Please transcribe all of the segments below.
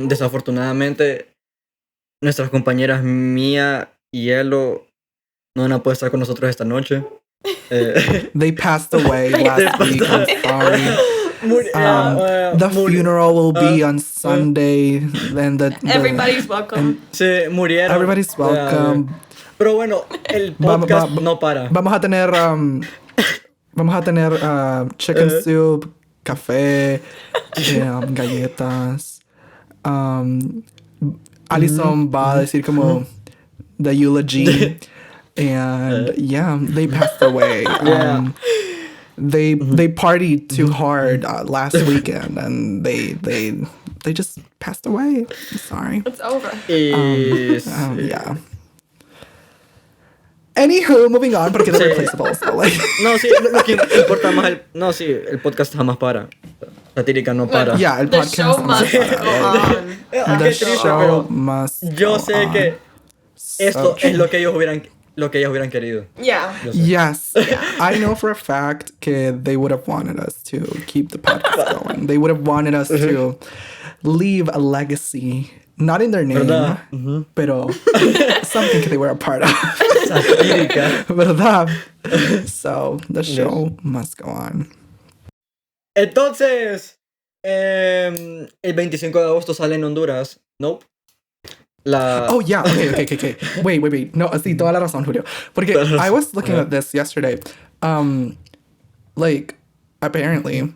Desafortunadamente, nuestras compañeras Mía y Elo no van a poder estar con nosotros esta noche. They passed away last week. I'm sorry. The funeral will be on Sunday. Then everybody's welcome. Sí, murieron. Everybody's welcome. Pero bueno, el podcast no para. Vamos a tener chicken soup, café, galletas. Allison va a decir como the eulogy. And yeah, they passed away. They partied too hard last weekend, and they just passed away. I'm sorry. It's over. Yeah. Anywho, moving on, porque they're replaceable. So like. No, sí, lo que importa más el podcast jamás para. Satírica no para. Yeah, el podcast. The show must go on. The show must. Yo sé que esto es lo que ellos hubieran querido. Yeah. Yes. Yeah. I know for a fact que they would have wanted us to keep the podcast going. They would have wanted us to leave a legacy. Not in their name, pero something that they were a part of. Satírica. ¿Verdad? So, the show must go on. Entonces, el 25 de agosto sale en Honduras. Nope. Oh, yeah. Okay. Wait. No, sí, toda la razón, Julio. Porque I was looking at this yesterday. Like, apparently.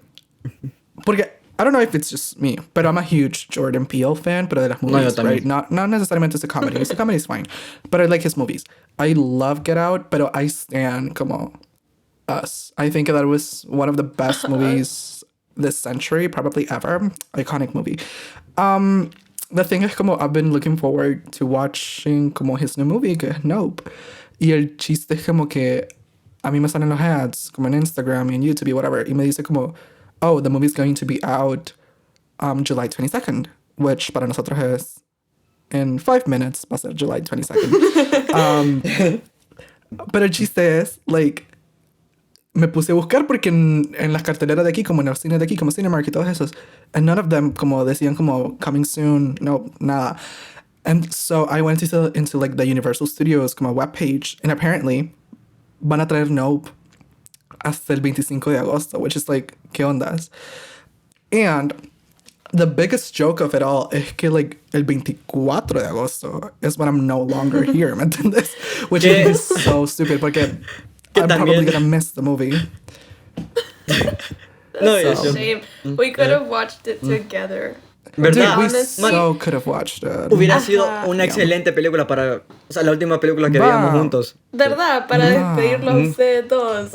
Porque I don't know if it's just me, but I'm a huge Jordan Peele fan, pero de las movies, right? Not necessarily it's a comedy. It's a comedy is fine. But I like his movies. I love Get Out, pero I stand como Us. I think that was one of the best movies this century, probably ever. Iconic movie. The thing is, como I've been looking forward to watching como his new movie, que es Nope. Y el chiste es como que a mí me salen los ads, como en Instagram y en YouTube y whatever, y me dice como, oh, the movie's going to be out July 22nd, which para nosotros es in 5 minutes, va a ser July 22nd. Pero el chiste es, like, me puse a buscar porque en las carteleras de aquí, como en los cines de aquí, como Cinemark y todos esos, and none of them como decían como coming soon, no, nada. And so I went into like the Universal Studios como webpage, and apparently van a traer Nope hasta el 25 de agosto, which is like, ¿qué ondas? And the biggest joke of it all is que like el 24 de agosto is when I'm no longer here, ¿me entiendes? Which is so stupid porque I'm probably gonna miss the movie. That's a shame. We could have watched it together. ¿Verdad? Dude, we so could have watched it. Hubiera sido una excelente película para... O sea, la última película que veíamos juntos. ¿Verdad? Para despedirlos a ustedes dos.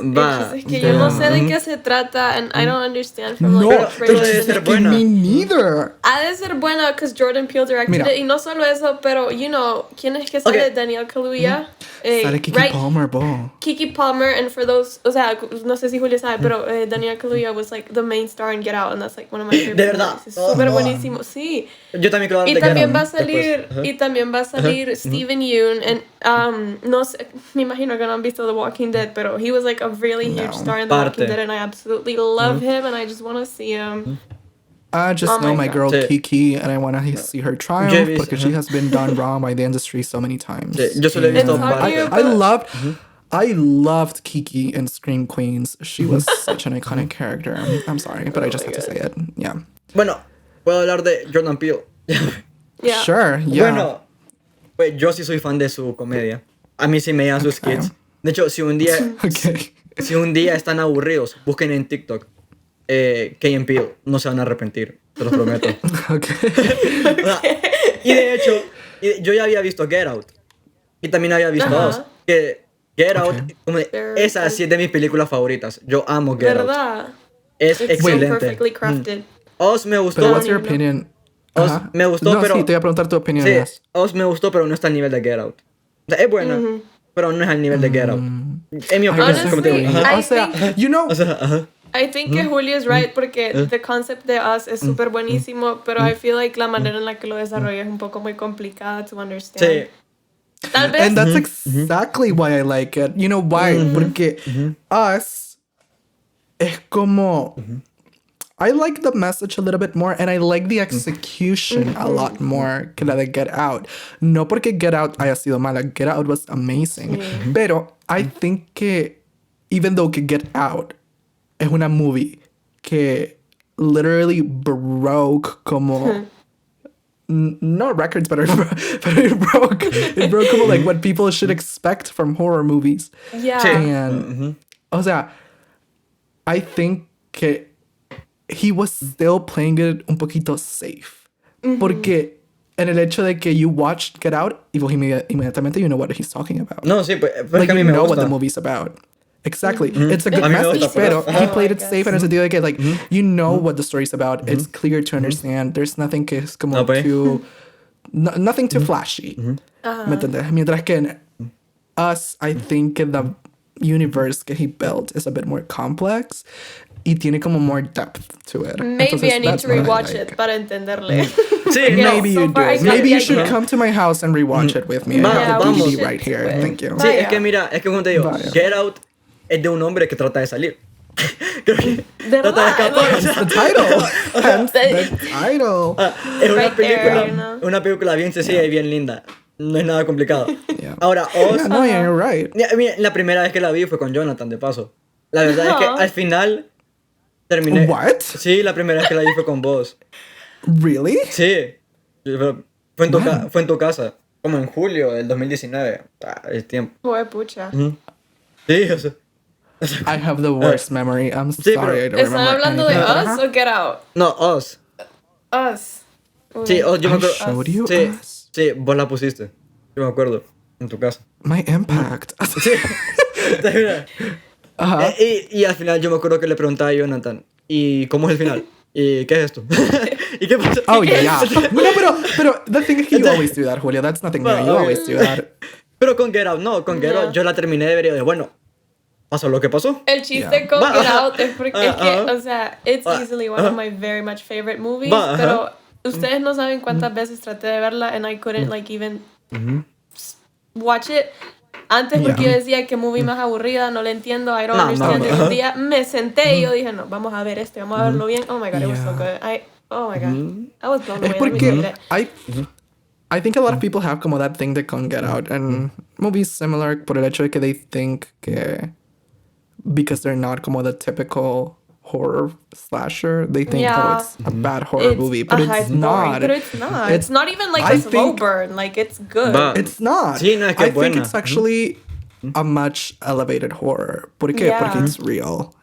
Es que yo no sé de qué se trata, and I don't understand from like the trailer. Pero debe ser buena. Me neither. Ha de ser buena, because Jordan Peele directed it. Y no solo eso, pero, you know, ¿quién es que sale? Daniel Kaluuya. Sale Kiki Palmer, bo. Kiki Palmer, and for those... O sea, no sé si Julio sabe, pero Daniel Kaluuya was like the main star in Get Out, and that's like one of my favorite ¿De verdad? movies. Es súper buenísimo, sí. Yo también creo y también va a salir y también va a salir Steven Yeun, and no sé, me imagino que no han visto The Walking Dead, pero he was like a really huge star in The Walking Dead, and I absolutely love him, and I just want to see him. I just know my girl Kiki, and I want to see her triumph because she has been done wrong by the industry so many times. Yo solo he visto I loved Kiki in Scream Queens. She was such an iconic character. I'm sorry, but I just have to say it. Yeah. Bueno, puedo hablar de Jordan Peele. Yeah. Sure, yeah. Bueno, pues yo sí soy fan de su comedia. A mí sí me llegan sus skits. De hecho, si un día están aburridos, busquen en TikTok Key and Peele. No se van a arrepentir, te lo prometo. Y de hecho, yo ya había visto Get Out. Y también había visto Us. Que Get Out, esa sí es de mis películas favoritas. Yo amo Get Out. ¿Verdad? Es excelente. Perfectly crafted. Us me gustó. But what's your opinion? Oz me gustó, no, pero... sí, te iba a preguntar tu opinión. Sí, Oz me gustó, pero no está al nivel de Get Out. O sea, es buena, pero no es al nivel de Get Out. En mi opinión, Honestly, como te digo. I O sea, think- you know... O sea, I think que Julio is right porque the concept de Us es súper buenísimo, pero I feel like la manera en la que lo desarrolla es un poco muy complicada to understand. sí. Tal vez. And that's exactly why I like it. You know why? Porque Us es como... I like the message a little bit more and I like the execution a lot more que la de Get Out. No porque Get Out haya sido mala. Get Out was amazing. Pero I think que even though que Get Out es una movie que literally broke como... no records, but it broke como like what people should expect from horror movies. Yeah. Sí. And, o sea, I think que he was still playing it un poquito safe. Porque en el hecho de que you watched Get Out, y vos inmediatamente you know what he's talking about. No, sí, pues Like, que a mí you me know what gusta. the movie's about. Exactly. It's a good A mí me message, gusta, pero pero- he Oh played my it God. safe en el sentido de que, like, you know what the story's about. It's clear to understand. There's nothing que es como No, pues. too... nothing too flashy. ¿Me entiendes? Mientras que en Us, I think the universe que he built is a bit more complex y tiene como more depth to it. Maybe Entonces, I need that's to what I rewatch like. it para entenderle. Sí, no. Maybe So you do. far, I got Maybe the you should idea. come to my house and rewatch it with me. I have the Vamos. DVD right here. Yeah. Thank you. Sí, Vaya. es que mira, es que como te digo, Vaya. Get Out es de un hombre que trata de salir. Creo que De trata de verdad, escapar. like- o sea, The title. Hence the title. es una Right there, película, you know. una película bien sencilla y bien linda. No es nada complicado. Yeah. Ahora, Oz, Yeah, no, yeah, you're right. mira, la primera vez que la vi fue con Jonathan, de paso. La verdad es que Aw. al final terminé. What? Sí, la primera vez que la vi fue con vos. Really? Sí. Pero fue en tu casa. Como en julio del 2019. El tiempo. Joder, pucha. Sí, o sea. I have the worst memory. I'm Sí, sorry. I pero- don't ¿Están remember hablando de anything. Us o Get Out? No, Oz. Us. Sí, Oz, yo me I acuerdo. showed you Sí, Us. sí, vos la pusiste. Yo me acuerdo. En tu casa. My impact. Y al final yo me acuerdo que le preguntaba a Jonathan, ¿y cómo es el final? ¿Y qué es esto? ¿Y qué pasa? Oh yeah. No, pero the thing is, you always do that, Julio. That's nothing new. Well, You okay. always do that. Pero con Get Out, no, con Get Out yo la terminé de ver y yo dije, bueno, pasó lo que pasó. El chiste Yeah. con Va, Get ajá. Out es porque es que, Ajá. o sea, it's Ah, easily one of my very much favorite movies, Va, ajá. pero ustedes no saben cuántas veces traté de verla and I couldn't like even watch it. Antes porque Yeah. yo decía que movie más aburrida, no la entiendo, I don't No, understand no, it. ajá. Un día me senté y yo dije, no, vamos a ver este, vamos a verlo bien. Oh my god, it was so Yeah. good. Oh my god, I was blown Es away. Let me porque tell you that. I think a lot of people have como that thing they can't get out, and movies similar por el hecho de que they think que because they're not como the typical horror slasher, they think Yeah. oh it's a bad horror movie, but ajá, it's boring, not. But it's not. It's- It's not even like I a slow think- burn. Like it's good. Va. It's not. Sí, no, es que I es buena. think it's actually a much elevated horror. ¿Por qué? Yeah. Porque it's real.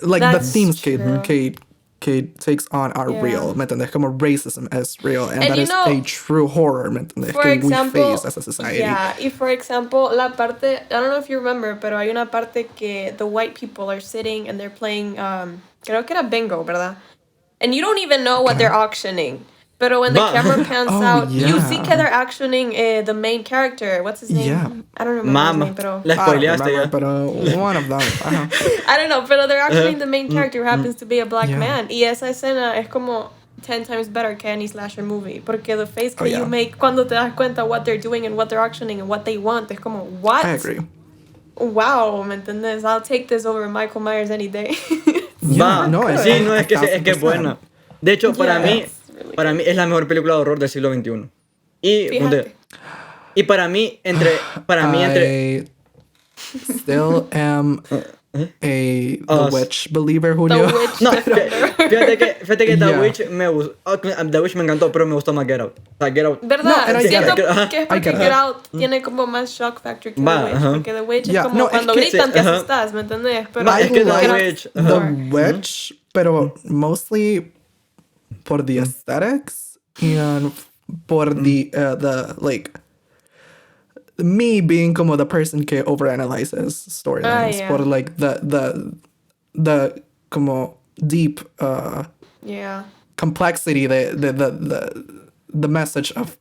Like That's the themes true. que takes on are Yeah. real. ¿Me entiendes? Como racism is real. And that you is know, a true horror. ¿Me entiendes? For Que example, we face as a society. yeah, y for example, la parte, I don't know if you remember, pero hay una parte que the white people are sitting and they're playing, creo que era bingo, ¿verdad? And you don't even know what they're auctioning. Pero when the Va. camera pans Oh, out, you yeah. see que they're auctioning the main character. What's his name? Yeah. I don't remember his Mama, name, pero... la I don't spoileaste remember, ya. pero one of them. Ajá. I don't know, pero they're auctioning the main character who happens to be a black Yeah. man. Y esa escena es como 10 times better que any slasher movie. Porque the face que Oh, yeah. you make cuando te das cuenta what they're doing and what they're auctioning and what they want es como, what? I agree. Wow, ¿me entiendes? I'll take this over Michael Myers any day. Yeah, Va. no, Sí, no, es que es 1000%. buena. De hecho, para Yeah, mí, it's really para mí es la mejor película de horror del siglo XXI. Y, Fíjate. y para mí, entre I still am a The Us. Witch believer, The Julio. Witch No, Defender. fíjate que The Yeah. Witch me gustó. The Witch me encantó, pero me gustó más Get Out. O sea, Get Out. ¿Verdad? No, and I get Siento it. Ajá. que es I porque get it. Get Out tiene como más shock factor que Va, The Witch. ajá. Porque The Witch Yeah, es como no, es cuando que- gritan sí, te ajá. asustas, ¿me entiendes? Pero Va, es que Get The Out Witch, is ajá. The more. Witch, pero mostly por the aesthetics and por the like me being como the person que overanalyzes storylines, yeah. por like the como deep Yeah. complexity, the message of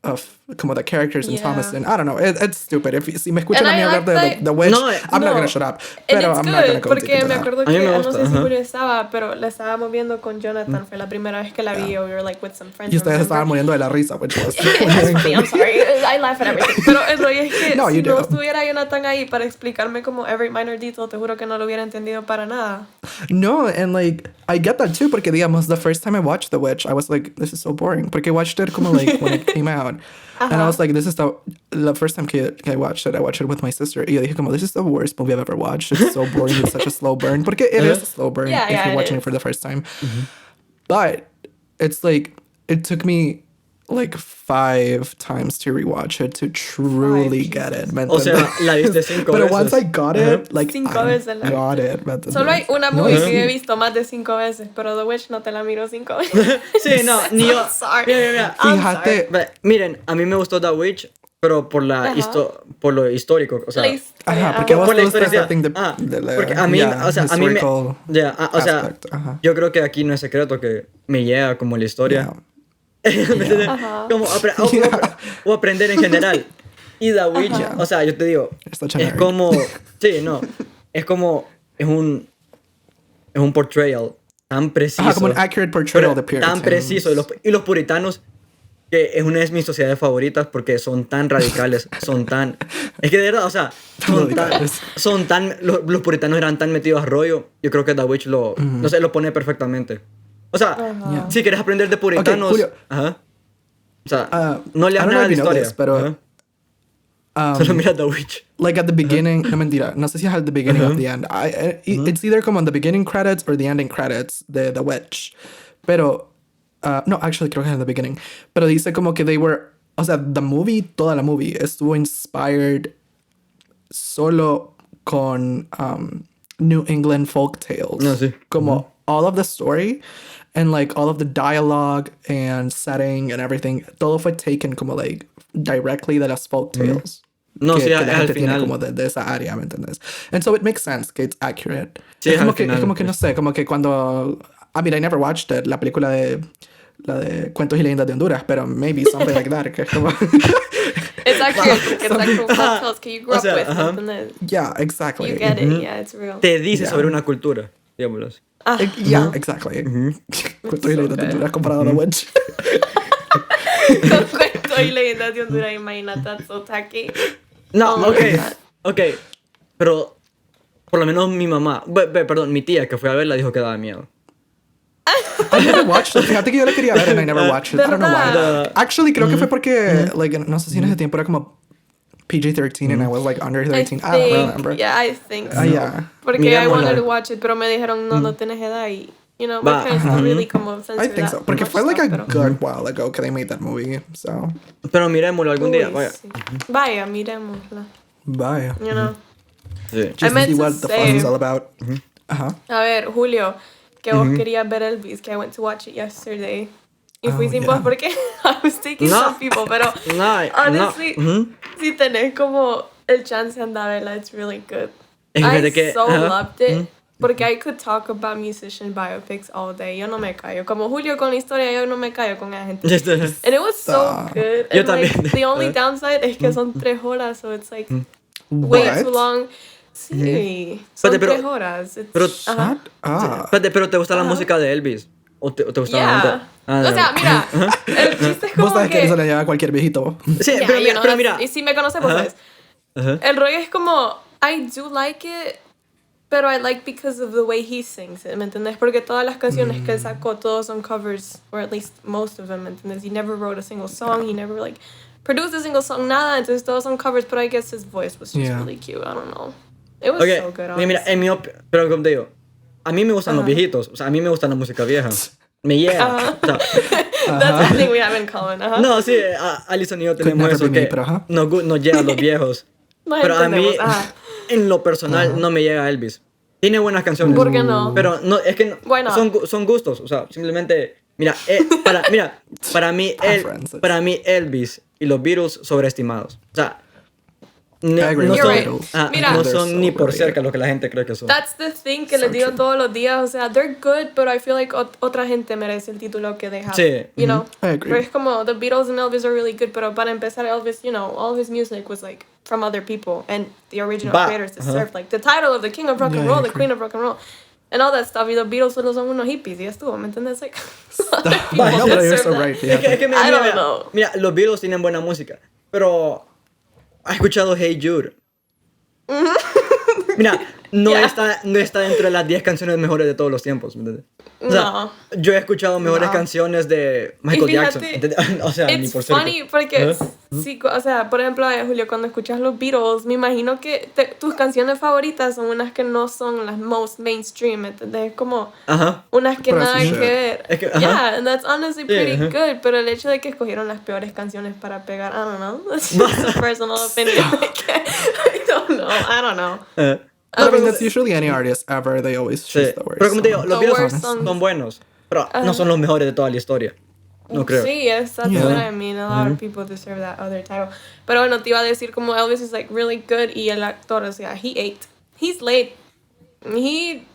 como the characters in Thomas, and I don't know, it's stupid. Si me escuchan a mí hablar de The Witch, I'm not gonna shut up. Pero I'm not gonna go porque me acuerdo que, no sé si Julio estaba, pero la estábamos viendo con Jonathan, fue la primera vez que la vi, we were like with some friends. Y ustedes estaban muriendo de la risa, which was I'm sorry, I laugh at everything. Pero el rollo es que si no estuviera Jonathan ahí para explicarme como every minor detail, te juro que no lo hubiera entendido para nada. No, and like, I get that too, porque digamos, the first time I watched The Witch, I was like, this is so boring, porque I watched it como like when it came out. And I was like, this is the first time I watched it with my sister. Y yo dije como, this is the worst movie I've ever watched. It's so boring. It's such a slow burn. Porque it is a slow burn if you're watching it for the first time. But it's like, it took me like 5 times to rewatch it to truly get it. O sea, la viste 5 veces. But once I got it, like, 5 veces I got it. Solo hay una movie que he visto más de 5 veces, pero The Witch no te la miro 5 veces. Sí, no, ni yo. Sorry. Mira. Fíjate. Miren, a mí me gustó The Witch, pero por lo histórico, o sea, porque vos por la historia porque a mí, o sea, a mí me, o sea, yo creo que aquí no es secreto que me llega como la historia. Como o aprender en general. Y The Witch, o sea, yo te digo, es como, es un portrayal tan preciso. Como un accurate portrayal of the Puritans. Tan preciso. Y los puritanos, que es una de mis sociedades favoritas porque son tan radicales, es que de verdad, o sea, los puritanos eran tan metidos a rollo. Yo creo que The Witch lo pone perfectamente. O sea, si quieres aprender de puritanos, Julio, o sea, no leas nada de historia, pero solo mira The Witch. Like at the beginning, no mentira, no sé si es at the beginning of the end. It's either como on the beginning credits or the ending credits de The Witch. Pero no, actually creo que es at the beginning. Pero dice como que they were, o sea, toda la movie estuvo inspired solo con New England folk tales. No, sí. Como all of the story and like all of the dialogue and setting and everything, todo fue taken como like directly de las folk tales. No, sí, que la gente al tiene final. como de esa área, ¿me entiendes? And so it makes sense que it's accurate. Sí, es como al final, que no sé, como que cuando I mean, I never watched it, la película de Cuentos y Leyendas de Honduras, pero maybe something like that, que es como it's accurate porque it's actual folk tales que you grew up with, ¿entendés? Yeah, exactly. You get it, yeah, it's real. Te dice sobre una cultura, digámoslo así. Yeah, exactly. Cuentos y Leyendas de Honduras comparado a The Witch. Con Cuentos y Leyendas de Honduras, imagínate, that's so tacky. No, ok, pero por lo menos mi mamá, perdón, mi tía que fue a verla dijo que daba miedo. I never watched it. Fíjate que yo la quería ver and I never watched it. I don't know why. Actually, creo que fue porque, like, no sé si en ese tiempo era como PG-13 and I was like under 13. I don't remember. Yeah, I think so. Yeah. Porque I wanted to watch it, pero me dijeron, no tienes edad y, you know, my parents don't really como censor I think that so. Porque fue like a pero good while ago que they made that movie, so. Pero miremoslo algún día, vaya. Sí. Vaya, miremosla. Vaya. You know. Sí. Just meant see to what the say- fuss is all about. A ver, Julio, que vos querías ver Elvis, que I went to watch it yesterday. Y fui sin vos porque I was taking some people, pero honestly, si tenés como el chance anda a verla, it's really good. I loved it. Porque I could talk about musician biopics all day. Yo no me callo. Como Julio con la historia, yo no me callo con la gente. And it was so good. Yo And like, también. the only downside es que son 3 horas, so it's like way too long. Sí, son 3 horas. Pero, Shut pero ¿te gusta la música de Elvis? ¿O te gusta Yeah. O sea, mira, el chiste es como Vos sabes que que... eso le lleva a cualquier viejito. Sí, Yeah, pero, you know, pero mira. y si me conoces, pues sabes. El rollo es como, I do like it, pero I like because of the way he sings it, ¿me entiendes? Porque todas las canciones que él sacó, todos son covers, or at least most of them, ¿me entiendes? He never wrote a single song, he never like produced a single song, nada, entonces todos son covers, but I guess his voice was just really cute, I don't know. It was so good, honestly. Mira, pero como te digo, a mí me gustan los viejitos, o sea, a mí me gusta la música vieja. Me llega. O sea, That's the thing we have in common, no, sí, Allison y yo tenemos eso que nos llega a los viejos. No Pero a mí, entendemos, en lo personal, no me llega a Elvis. Tiene buenas canciones. ¿Por qué no? Pero no, es que Why not? son gustos. O sea, simplemente... Mira, para mí Elvis y los Beatles sobreestimados. O sea, no son, Mira, no son ni por cerca lo que la gente cree que son. That's the thing que les digo todos los días. O sea, they're good, but I feel like otra gente merece el título que deja. Sí. You know? I agree. Pero es como, the Beatles and Elvis are really good, pero para empezar, Elvis, you know, all his music was like from other people, and the original creators deserved like the title of the king of rock and roll, the queen of rock and roll. And all that stuff, y los Beatles solo son unos hippies, y estuvo, ¿me entiendes? Like, No, but you're so right. Yeah. Es que I don't know. Mira, los Beatles tienen buena música, pero ¿has escuchado Hey Jude? Mira, no está dentro de las 10 canciones mejores de todos los tiempos, ¿me entiendes? O sea, yo he escuchado mejores canciones de Michael Jackson. O sea, ni por cerca. Funny porque, sí, o sea, por ejemplo, Julio, cuando escuchas los Beatles, me imagino que tus canciones favoritas son unas que no son las most mainstream, ¿entendés? Como unas que nada que ver. Es que, yeah, and that's honestly pretty good, pero el hecho de que escogieron las peores canciones para pegar, I don't know, that's just a personal opinion. I don't know. I mean, that's usually any artist ever. They always choose the worst. Pero como te digo, los Beatles songs. son buenos, pero no son los mejores de toda la historia. No creo. Sí, that's what I mean. A lot of people deserve that other title. Pero bueno, te iba a decir como Elvis is like really good y el actor, o sea, he's late. He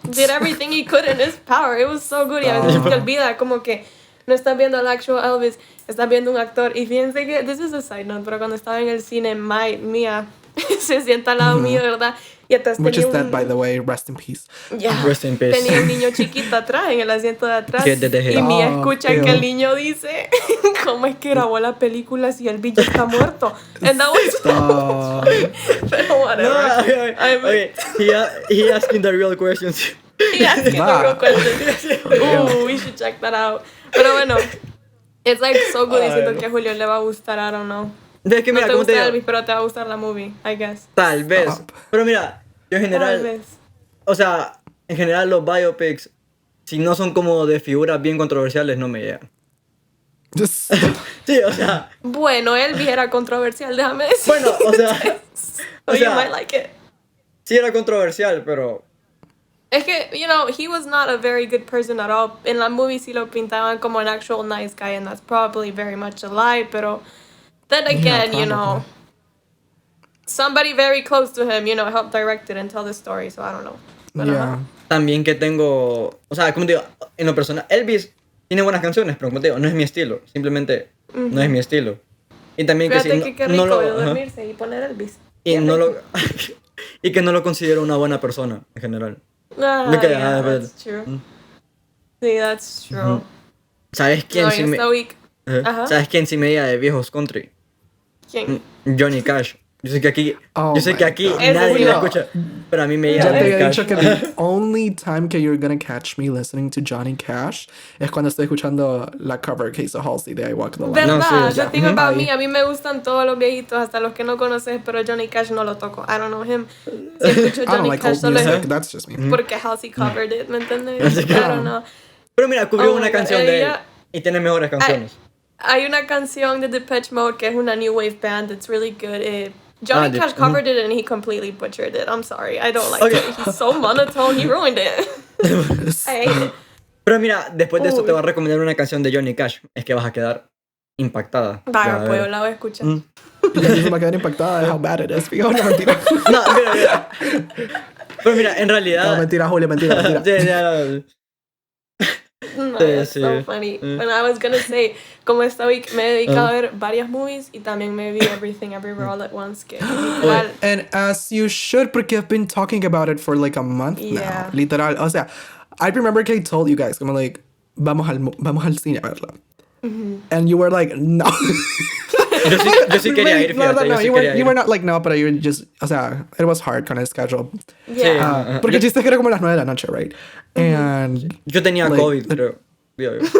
did everything he could in his power. It was so good. Y a veces te olvida como que no estás viendo al actual Elvis, estás viendo un actor. Y fíjense que, this is a side note, pero cuando estaba en el cine, Mía se sienta al lado mío, ¿verdad? Y atrás Which is tenía dead, by the way. Rest in peace. Yeah. Rest in peace. Tenía un niño chiquito atrás, en el asiento de atrás. Y Mía escucha que el niño dice, ¿cómo es que grabó la película si el bicho está muerto? And that was Pero whatever. Okay. He asking the real questions. He asking the real questions. Ooh, we should check that out. Pero bueno, it's like so good. Y siento que a Julio le va a gustar, I don't know. Es que mira, no te gusta te Elvis, pero te va a gustar la movie, I guess. Tal vez. Pero mira, yo en general, Tal vez. o sea, en general los biopics, si no son como de figuras bien controversiales, no me llegan. Sí, o sea. Bueno, Elvis era controversial, déjame decir. Bueno, o sea. You might like it. Sí era controversial, pero. Es que, you know, he was not a very good person at all. En la movie sí lo pintaban como an actual nice guy, and that's probably very much a lie, pero then again, you know, somebody very close to him, you know, helped direct it and tell the story, so I don't know. But, También que tengo, o sea, como te digo, en lo personal, Elvis tiene buenas canciones, pero como te digo, no es mi estilo, simplemente no es mi estilo. Y también fíjate que si qué rico dormirse y poner Elvis. Y no lo y que no lo considero una buena persona en general. That's true. Sí, that's true. ¿Sabes quién sí me ¿Sabes quién sí me diga de viejos country? ¿Quién? Johnny Cash. Yo sé que aquí God. nadie lo escucha, pero a mí me Ya llama te había Cash. dicho que the only time que you're gonna catch me listening to Johnny Cash es cuando estoy escuchando la cover que hizo Halsey de I Walk the Line. ¿Verdad? No, sí, The thing about me, a mí me gustan todos los viejitos, hasta los que no conoces, pero Johnny Cash no lo toco. I don't know him. Si escucho I don't Johnny like Cash old solo music, es that's just me. porque Halsey covered it, ¿me entiendes? I don't know. Pero mira, cubrió Oh una my God, canción de él ella- y tiene mejores canciones. Hay una canción de Depeche Mode que es una new wave band that's really good. Johnny Cash covered it and he completely butchered it. I'm sorry, I don't like it. He's so monotone, he ruined it. I hate it. Pero mira, después de esto te voy a recomendar una canción de Johnny Cash. Es que vas a quedar impactada. Vaya, pues la voy a escuchar. Y se me quedé impactada de how bad it is. Fijo, no, mentira. No, mira. Pero mira, en realidad. No, mentira, Julio, mentira. Sí, no. No, that's so funny. When I was gonna say, como esta week me he dedicado a ver varias movies y también me vi Everything Everywhere All at Once, que literal. And as you should, porque I've been talking about it for like a month now. Literal. O sea, I remember que I told you guys, como like, vamos al cine a verla. And you were like, no. Yo sí quería ir, fíjate. No, you were not like, no, pero you were just, o sea, it was hard con el schedule. Yeah. Porque el chiste es que era como las 9 de la noche, right? And yo tenía like, COVID, creo.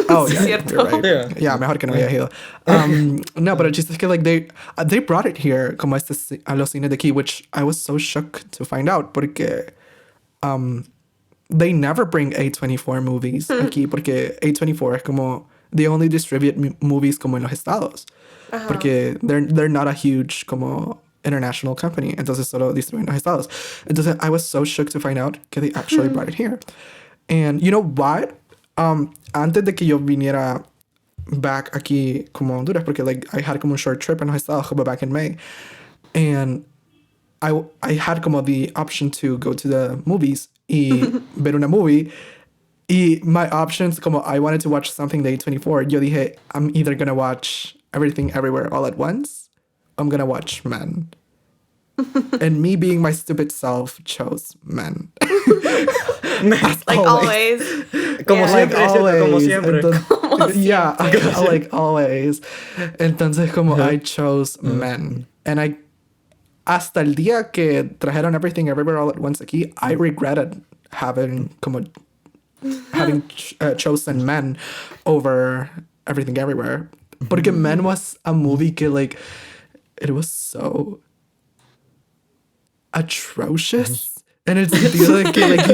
Oh, yeah, Cierto. you're right. Yeah, mejor que no haya ido. No, pero el chiste es que like they brought it here como a los cines de aquí, which I was so shocked to find out porque they never bring A24 movies aquí porque A24 es como they only distribute movies como en los estados. Porque they're not a huge como international company, entonces solo distribuyen en los estados. Entonces I was so shocked to find out que they actually brought it here. And you know what? Antes de que yo viniera back aquí como a Honduras, porque like I had como un short trip en los estados como back in May, And I had como the option to go to the movies y ver una movie. Y my options, como I wanted to watch something day 24, yo dije, I'm either gonna watch Everything Everywhere All at Once, I'm gonna watch Men. And me being my stupid self chose Men. Like always. Como siempre, like always. Como siempre. Entonces, yeah, like always. Entonces, como I chose Men. And hasta el día que trajeron Everything Everywhere All at Once aquí, I regretted having chosen Men over Everything Everywhere. Porque Men was a movie que, like, it was so atrocious. And it's the deal that, like,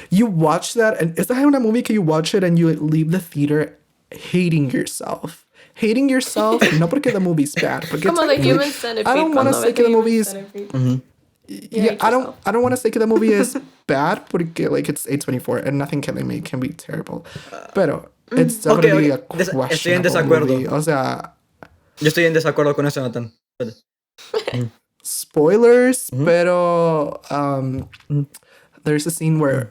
you watch that, and it's not a movie que you watch it and you leave the theater hating yourself. Hating yourself, no porque the movie's bad. Como the Human Centipede. I don't want to say que the movie is... Yeah, I don't want to say que the movie is bad porque, like, it's A24 and nothing can be terrible. Pero it's definitely a questionable estoy en desacuerdo. movie. O sea... Yo estoy en desacuerdo con eso, Jonathan. Spoilers, pero there's a scene where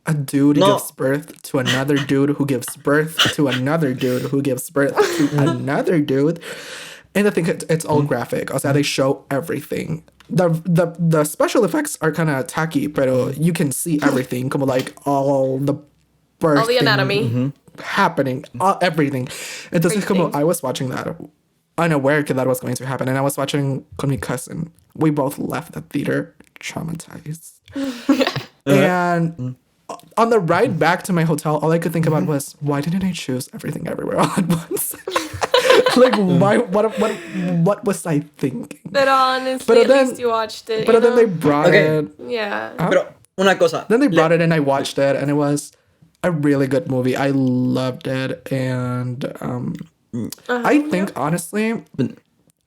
a dude gives birth to another dude who gives birth to another dude who gives birth to another dude. And I think it's all graphic. O sea, they show everything. The special effects are kind of tacky, pero you can see everything. Como like all the birth. All the anatomy. Happening. Everything. Entonces, como I was watching that, unaware that was going to happen. And I was watching con mi cousin. We both left the theater traumatized. And on the ride back to my hotel, all I could think about was, why didn't I choose Everything Everywhere All at Once? Like, why? What was I thinking? But honestly, at least you watched it. But then they brought it. Yeah. Pero una cosa. Then they brought it and I watched it, and it was a really good movie. I loved it, and I think honestly,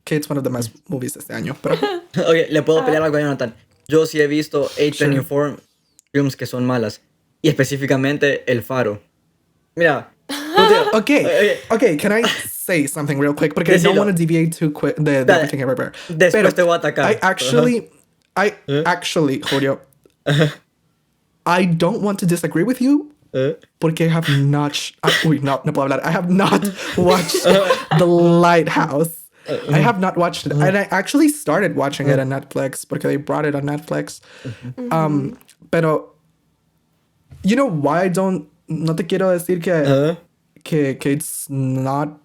que it's one of the best movies este año. Pero Okay, le puedo pelear algo a Jonathan. Yo sí he visto A24 films que son malas. Y específicamente El Faro. Mira. Okay, can I say something real quick? Because I don't want to deviate too quick the Everything Everywhere. Después te voy a atacar. I actually, Julio, I don't want to disagree with you. Porque I have not... no puedo hablar. I have not watched The Lighthouse. I have not watched it. And I actually started watching it on Netflix porque they brought it on Netflix. Pero, you know why I don't... No te quiero decir que it's not...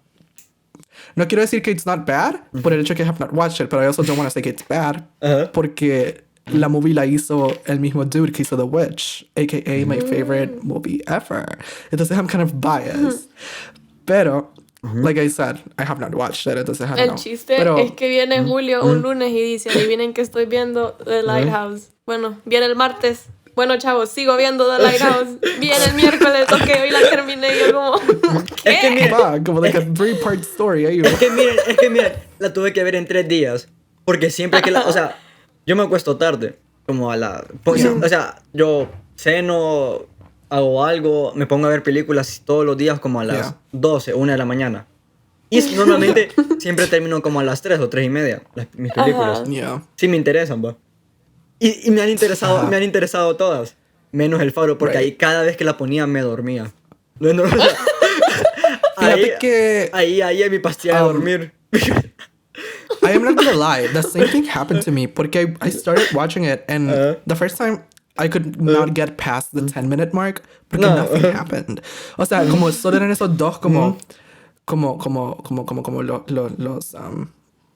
No quiero decir que it's not bad por el hecho que I have not watched it, but I also don't want to say que it's bad porque la movie la hizo el mismo dude que hizo The Witch, a.k.a. my favorite movie ever. Entonces I'm kind of biased. Pero, like I said, I have not watched it, entonces I don't know. El chiste es que viene Julio un lunes y dice, adivinen que estoy viendo The Lighthouse. Bueno, viene el martes. Bueno, chavos, sigo viendo The Lighthouse. Viene el miércoles, ok, hoy la terminé. Y yo como, ¿qué? Es que miren, como like a 3-part story. Es que miren, la tuve que ver en 3 días. Porque siempre que o sea, yo me acuesto tarde. Como a la... O sea, yo ceno, hago algo, me pongo a ver películas todos los días como a las 12, 1 de la mañana. Y normalmente siempre termino como a las 3 o 3 y media mis películas. Sí me interesan, va. Y me han interesado todas, menos El Faro, porque ahí cada vez que la ponía me dormía. Ahí es mi pastilla de dormir. I am not gonna lie, the same thing happened to me, porque I started watching it, and the first time I could not get past the 10-minute mark, porque nothing happened. O sea, como solo eran esos dos como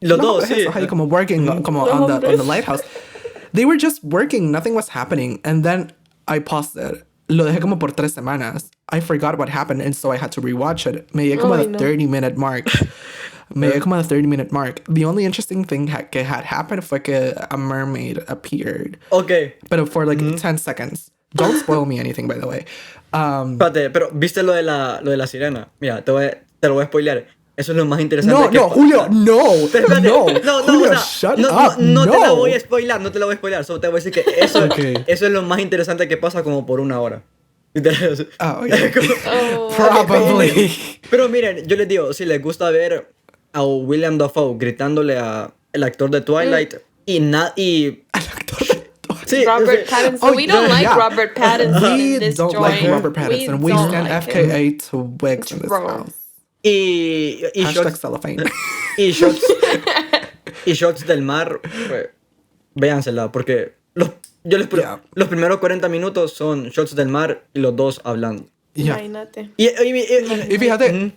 los dos, sí. Ahí como working, como on the lighthouse. They were just working, nothing was happening. And then I paused it. Lo dejé como por 3 semanas. I forgot what happened, and so I had to rewatch it. Me llegué como a the 30-minute mark. The only interesting thing que had happened fue que a mermaid appeared. Okay. But for like 10 seconds. Don't spoil me anything, by the way. Espérate, pero ¿viste lo de la sirena? Mira, te lo voy a spoilear. Eso es lo más interesante. No, Julio, no. Julio, shut up. No te la voy a spoilar, Solo te voy a decir que eso es lo más interesante que pasa como por 1 hora. Probably. Pero miren, yo les digo, si les gusta ver a William Dafoe gritándole a el actor de Twilight, y El actor de sí, Robert Pattinson. We don't like yeah. Robert Pattinson We in this don't joint. like Robert Pattinson. We don't stand like FKA him. to wigs in this house. y Hashtag shots, cellophane. y shots del mar, pues, véansela, porque los primeros 40 minutos son shots del mar y los dos hablando. Yeah. Imagínate. Y fíjate,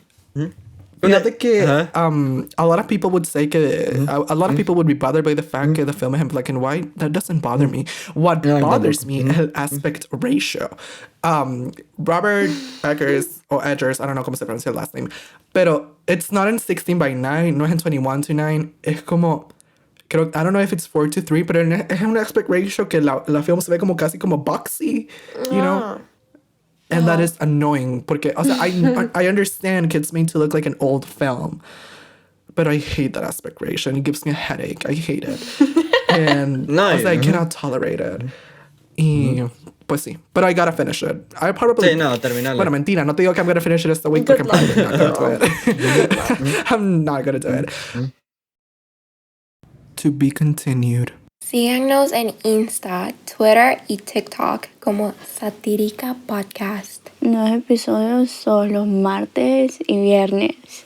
fíjate que a lot of people would say que a lot of people would be bothered by the fact que the film is in black and white. That doesn't bother me. What bothers me is el aspect ratio. Robert Eggers, or Eggers, I don't know cómo se pronuncia el last name, pero it's not in 16:9, no es en 21:9. Es como, creo, I don't know if it's 4:3, pero es un aspect ratio que la film se ve como casi como boxy, you know? And that is annoying porque, o sea, I understand kids made to look like an old film, but I hate that aspect ratio and it gives me a headache. I hate it. And I was like, I cannot tolerate it. Y pues sí, but I gotta finish it. I probably... Sí, no, terminarlo. Bueno, mentira, no te digo que I'm gonna finish it this week porque I'm probably not gonna do it. I'm not gonna do it. To be continued. Síganos en Insta, Twitter y TikTok como Satírica Podcast. Nuevos episodios son los martes y viernes.